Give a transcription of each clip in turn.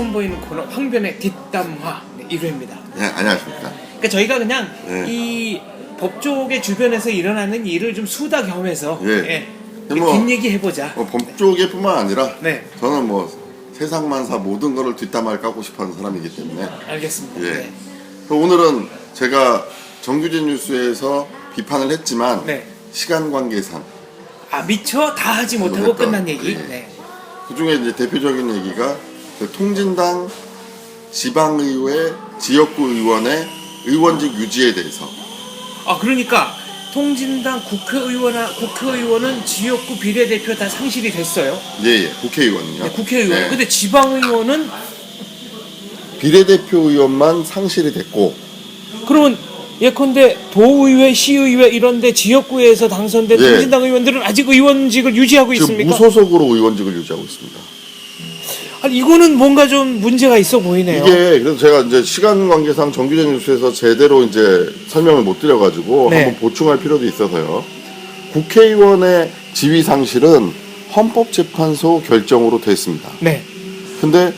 선보이는 코너 황변의 뒷담화 1회입니다. 네, 안녕하십니까. 그러니까 저희가 그냥 네. 이 법조계 주변에서 일어나는 일을 좀 수다 겸해서 네. 뒷얘기 해보자. 법조계뿐만 아니라 네. 저는 세상만사 모든 거를 뒷담화를 까고 싶어하는 사람이기 때문에 알겠습니다. 예. 네. 오늘은 제가 정규진 뉴스에서 비판을 했지만 네. 시간 관계상 미처 다 하지 못하고 못했던, 끝난 얘기. 예. 네. 그 중에 이제 대표적인 얘기가 그 통진당 지방의회 지역구 의원의 의원직 유지에 대해서. 그러니까 통진당 국회의원은 지역구 비례대표 다 상실이 됐어요. 예, 국회의원은요. 네, 국회의원. 네. 근데 지방의원은 비례대표 의원만 상실이 됐고. 그러면 예컨대 도의회, 시의회 이런데 지역구에서 당선된 예. 통진당 의원들은 아직 의원직을 유지하고 지금 있습니까? 무소속으로 의원직을 유지하고 있습니다. 아니 이거는 뭔가 좀 문제가 있어 보이네요. 이게 그래서 제가 이제 시간 관계상 정규전 뉴스에서 제대로 이제 설명을 못 드려가지고 네. 한번 보충할 필요도 있어서요. 국회의원의 지위 상실은 헌법재판소 결정으로 됐습니다. 네. 근데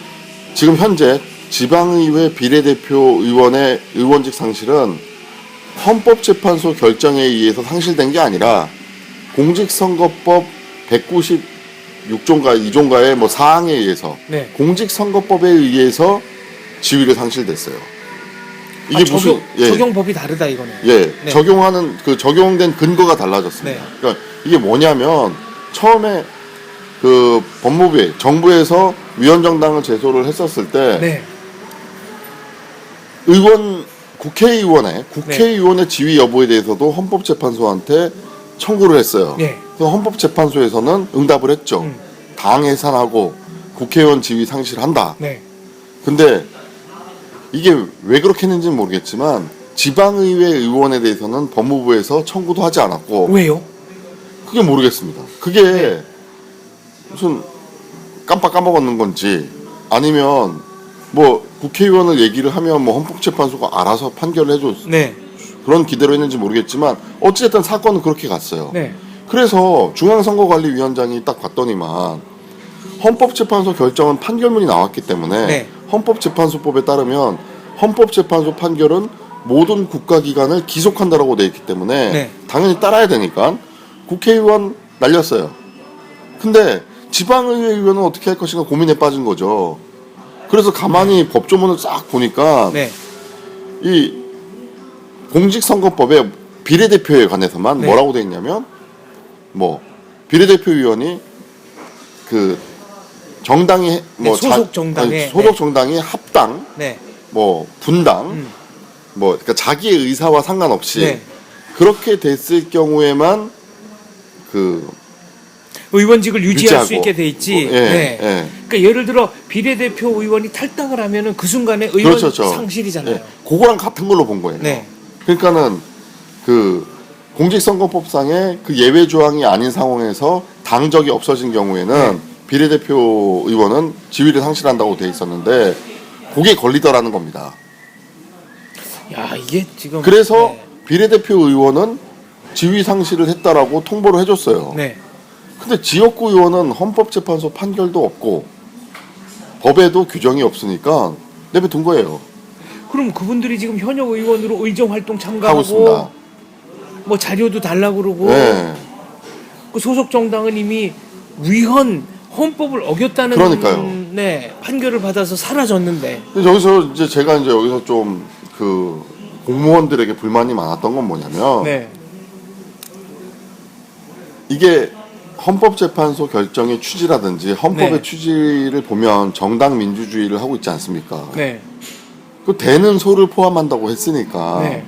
지금 현재 지방의회 비례대표 의원의 의원직 상실은 헌법재판소 결정에 의해서 상실된 게 아니라 공직선거법 196조인가 2조인가의 사항에 의해서 네. 공직선거법에 의해서 지위를 상실됐어요. 이게 적용법이 다르다 이거는. 예, 네. 적용하는 그 적용된 근거가 달라졌습니다. 네. 그러니까 이게 뭐냐면 처음에 그 법무부에 정부에서 위헌정당을 제소를 했었을 때 네. 국회의원의 지위 여부에 대해서도 헌법재판소한테 청구를 했어요. 네. 그래서 헌법재판소에서는 응답을 했죠. 당 해산하고 국회의원 지위 상실한다. 네. 근데 이게 왜 그렇게 했는지는 모르겠지만 지방의회 의원에 대해서는 법무부에서 청구도 하지 않았고. 왜요? 그게 모르겠습니다. 그게 네. 무슨 깜빡 까먹었는 건지 아니면 국회의원을 얘기를 하면 헌법재판소가 알아서 판결을 해줘. 네. 그런 기대로 했는지 모르겠지만 어찌됐든 사건은 그렇게 갔어요. 네. 그래서 중앙선거관리위원장이 딱 봤더니만 헌법재판소 결정은 판결문이 나왔기 때문에 네. 헌법재판소법에 따르면 헌법재판소 판결은 모든 국가기관을 기속한다라고 돼 있기 때문에 네. 당연히 따라야 되니까 국회의원 날렸어요. 근데 지방의회 의원은 어떻게 할 것인가 고민에 빠진 거죠. 그래서 가만히 법조문을 싹 보니까 네. 이 공직선거법에 비례대표에 관해서만 네. 뭐라고 돼 있냐면 비례대표 의원이 그 정당이 소속 정당에 소속 정당이 합당 네. 분당 그러니까 자기의 의사와 상관없이 네. 그렇게 됐을 경우에만 그 의원직을 유지할 수 유지하고. 있게 돼 있지. 예, 네. 예. 그러니까 예를 들어 비례대표 의원이 탈당을 하면은 그 순간에 의원 그렇죠. 상실이잖아요. 예. 그거랑 같은 걸로 본 거예요. 네. 그러니까는 그 공직선거법상의 그 예외 조항이 아닌 상황에서 당적이 없어진 경우에는 비례대표 의원은 지위를 상실한다고 돼 있었는데 그게 걸리더라는 겁니다. 야, 이게 지금 그래서 비례대표 의원은 지위 상실을 했다라고 통보를 해줬어요. 네. 근데 지역구 의원은 헌법재판소 판결도 없고 법에도 규정이 없으니까 내버둔 거예요. 그럼 그분들이 지금 현역 의원으로 의정 활동 하고 참가하고 있습니다. 자료도 달라고 그러고 네. 그 소속 정당은 이미 위헌 헌법을 어겼다는 그러니까요. 판결을 받아서 사라졌는데. 근데 여기서 제가 여기서 좀 그 공무원들에게 불만이 많았던 건 뭐냐면 네. 이게 헌법재판소 결정의 취지라든지 헌법의 네. 취지를 보면 정당 민주주의를 하고 있지 않습니까? 네. 그 되는 소를 포함한다고 했으니까 네.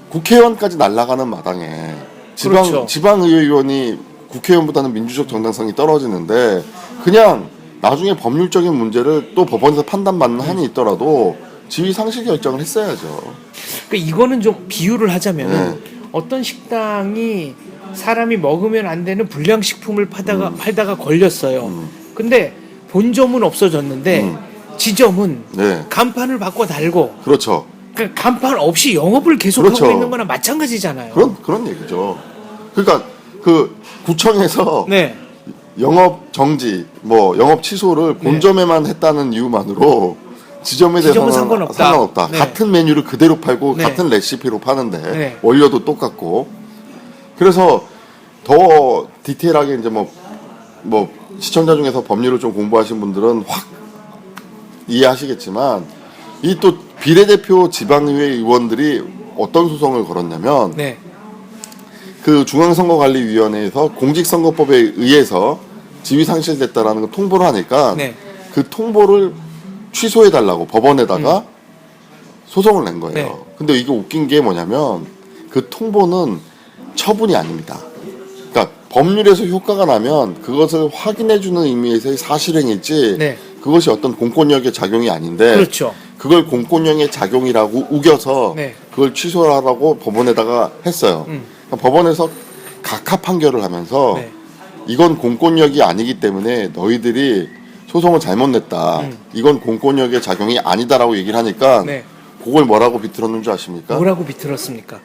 국회의원까지 날아가는 마당에 그렇죠. 지방의회 의원이 국회의원보다는 민주적 정당성이 떨어지는데 그냥 나중에 법률적인 문제를 또 법원에서 판단받는 한이 있더라도 지위 상실 결정을 했어야죠. 그러니까 이거는 좀 비유를 하자면은 어떤 식당이 사람이 먹으면 안 되는 불량식품을 팔다가 걸렸어요. 근데 본점은 없어졌는데 지점은 간판을 바꿔 달고 그렇죠. 그러니까 간판 없이 영업을 계속하고 그렇죠. 있는 거나 마찬가지잖아요. 그런 얘기죠. 그러니까 그 구청에서 영업 정지, 뭐 영업 취소를 본점에만 했다는 이유만으로 지점에 지점은 대해서는 상관없다. 네. 같은 메뉴를 그대로 팔고 네. 같은 레시피로 파는데 네. 원료도 똑같고. 그래서 더 디테일하게 이제 뭐 시청자 중에서 법률을 좀 공부하신 분들은 확 이해하시겠지만, 이 또 비례대표 지방의회 의원들이 어떤 소송을 걸었냐면, 네. 그 중앙선거관리위원회에서 공직선거법에 의해서 지위 상실됐다라는 걸 통보를 하니까 네. 그 통보를 취소해달라고 법원에다가 소송을 낸 거예요. 네. 근데 이게 웃긴 게 뭐냐면, 그 통보는 처분이 아닙니다. 그러니까 법률에서 효과가 나면 그것을 확인해주는 의미에서의 사실행위지, 네. 그것이 어떤 공권력의 작용이 아닌데, 그렇죠. 그걸 공권력의 작용이라고 우겨서 네. 그걸 취소하라고 법원에다가 했어요. 그러니까 법원에서 각하 판결을 하면서 네. 이건 공권력이 아니기 때문에 너희들이 소송을 잘못 냈다. 이건 공권력의 작용이 아니다라고 얘기를 하니까 네. 그걸 뭐라고 비틀었는 줄 아십니까? 뭐라고 비틀었습니까?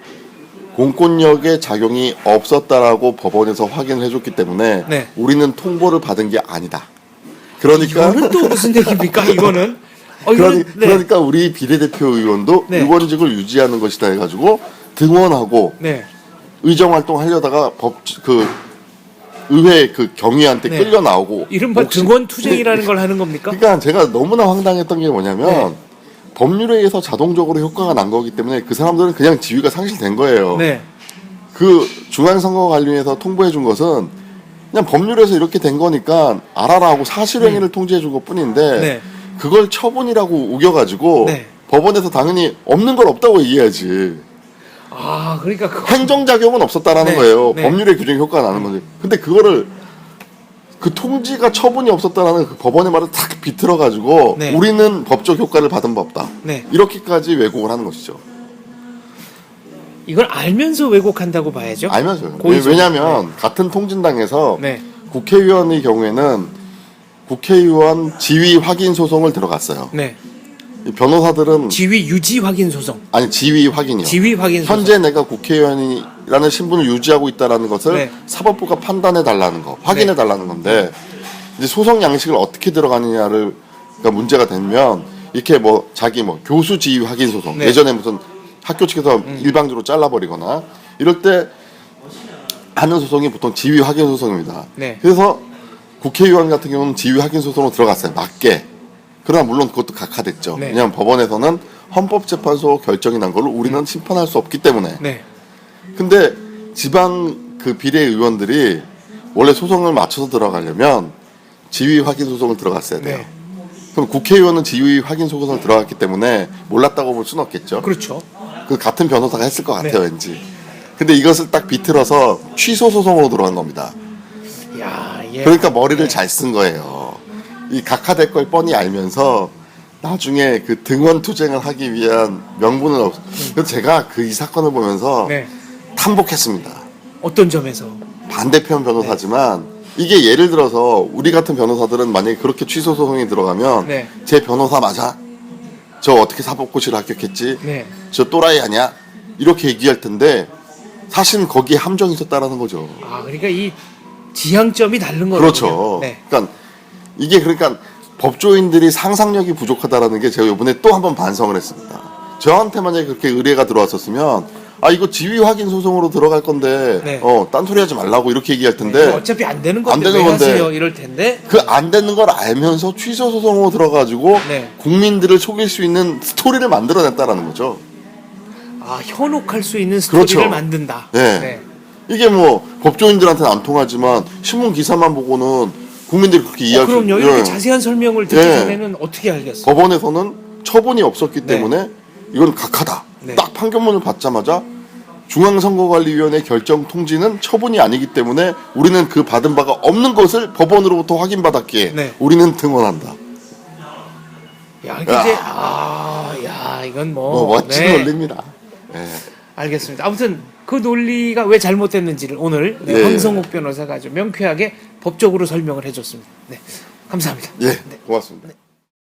공권력의 작용이 없었다라고 법원에서 확인을 해줬기 때문에 네. 우리는 통보를 받은 게 아니다. 그러니까 이거는 또 무슨 얘기입니까? 이거는 이거는, 네. 그러니까 우리 비례대표 의원도 네. 의원직을 유지하는 것이다 해가지고 등원하고 네. 의정 활동 하려다가 의회 그 경위한테 네. 끌려 나오고, 이른바 등원 투쟁이라는 걸 하는 겁니까? 그러니까 제가 너무나 황당했던 게 뭐냐면, 네. 법률에 의해서 자동적으로 효과가 난 거기 때문에 그 사람들은 그냥 지위가 상실된 거예요. 네. 그 중앙선거관리위에서 통보해 준 것은 그냥 법률에서 이렇게 된 거니까 알아라 하고 사실행위를 통지해 준 것 뿐인데, 네. 그걸 처분이라고 우겨가지고 네. 법원에서 당연히 없는 걸 없다고 얘기해야지. 그러니까 행정작용은 없었다라는 네. 거예요. 네. 법률의 규정이 효과가 나는 거지. 근데 그거를 그 통지가 처분이 없었다라는 그 법원의 말을 탁 비틀어가지고 네. 우리는 법적 효과를 받은 바 없다. 네. 이렇게까지 왜곡을 하는 것이죠. 이걸 알면서 왜곡한다고 봐야죠. 알면서요. 고의적으로. 왜냐하면 같은 통진당에서 네. 국회의원의 경우에는 국회의원 지위 확인 소송을 들어갔어요. 네. 이 변호사들은 지위 유지 확인 소송. 아니 지위 확인이요. 지위 확인 소송. 현재 내가 국회의원이라는 신분을 유지하고 있다라는 것을 네. 사법부가 판단해 달라는 거, 확인해 달라는 건데, 이제 소송 양식을 어떻게 들어가느냐를 가 문제가 되면 이렇게 자기 교수 지위 확인 소송, 네. 예전에 무슨 학교 측에서 일방적으로 잘라버리거나 이럴 때 하는 소송이 보통 지위 확인 소송입니다. 네. 그래서 국회의원 같은 경우는 지위 확인 소송으로 들어갔어요. 맞게. 그러나 물론 그것도 각하됐죠. 네. 왜냐하면 법원에서는 헌법재판소 결정이 난 걸로 우리는 심판할 수 없기 때문에. 네. 근데 지방 그 비례의원들이 원래 소송을 맞춰서 들어가려면 지위 확인 소송을 들어갔어야 돼요. 네. 그럼 국회의원은 지위 확인 소송을 들어갔기 때문에 몰랐다고 볼 수는 없겠죠. 그렇죠. 그 같은 변호사가 했을 것 같아요, 네. 왠지. 근데 이것을 딱 비틀어서 취소 소송으로 들어간 겁니다. 야, 예. 그러니까 머리를 잘 쓴 거예요. 이 각하될 걸 뻔히 알면서 나중에 그 등원 투쟁을 하기 위한 명분은 없. 그래서 제가 이 사건을 보면서 네. 탐복했습니다. 어떤 점에서? 반대편 변호사지만 이게 예를 들어서 우리 같은 변호사들은 만약에 그렇게 취소 소송이 들어가면 네. 제 변호사 맞아? 저 어떻게 사법고시를 합격했지? 네. 저 또라이 아니야? 이렇게 얘기할 텐데 사실은 거기에 함정이 있었다라는 거죠. 그러니까 이 지향점이 다른 거죠. 그렇죠. 네. 그러니까 이게 법조인들이 상상력이 부족하다라는 게 제가 이번에 또 한 번 반성을 했습니다. 저한테 만약에 그렇게 의뢰가 들어왔었으면 이거 지위 확인 소송으로 들어갈 건데 네. 딴소리 하지 말라고 이렇게 얘기할 텐데 어차피 안 되는 건데 안 되는 왜 건데. 하세요? 이럴 텐데. 그 안 되는 걸 알면서 취소 소송으로 들어가지고 네. 국민들을 속일 수 있는 스토리를 만들어냈다라는 거죠. 현혹할 수 있는 스토리를 그렇죠. 만든다. 네. 이게 법조인들한테는 안 통하지만 신문 기사만 보고는 국민들이 그렇게 이해할 수 그럼요. 이렇게 자세한 설명을 듣기 네. 전에는 어떻게 알겠어요? 법원에서는 처분이 없었기 네. 때문에 이건 각하다. 네. 딱 판결문을 받자마자 중앙선거관리위원회 결정 통지는 처분이 아니기 때문에 우리는 그 받은 바가 없는 것을 법원으로부터 확인받았기에 네. 우리는 등원한다. 야, 이게 이제 이건 멋진 네. 논리입니다. 네. 알겠습니다. 아무튼 그 논리가 왜 잘못됐는지를 오늘 네. 황성욱 변호사가 아주 명쾌하게 법적으로 설명을 해줬습니다. 네, 감사합니다. 예, 고맙습니다.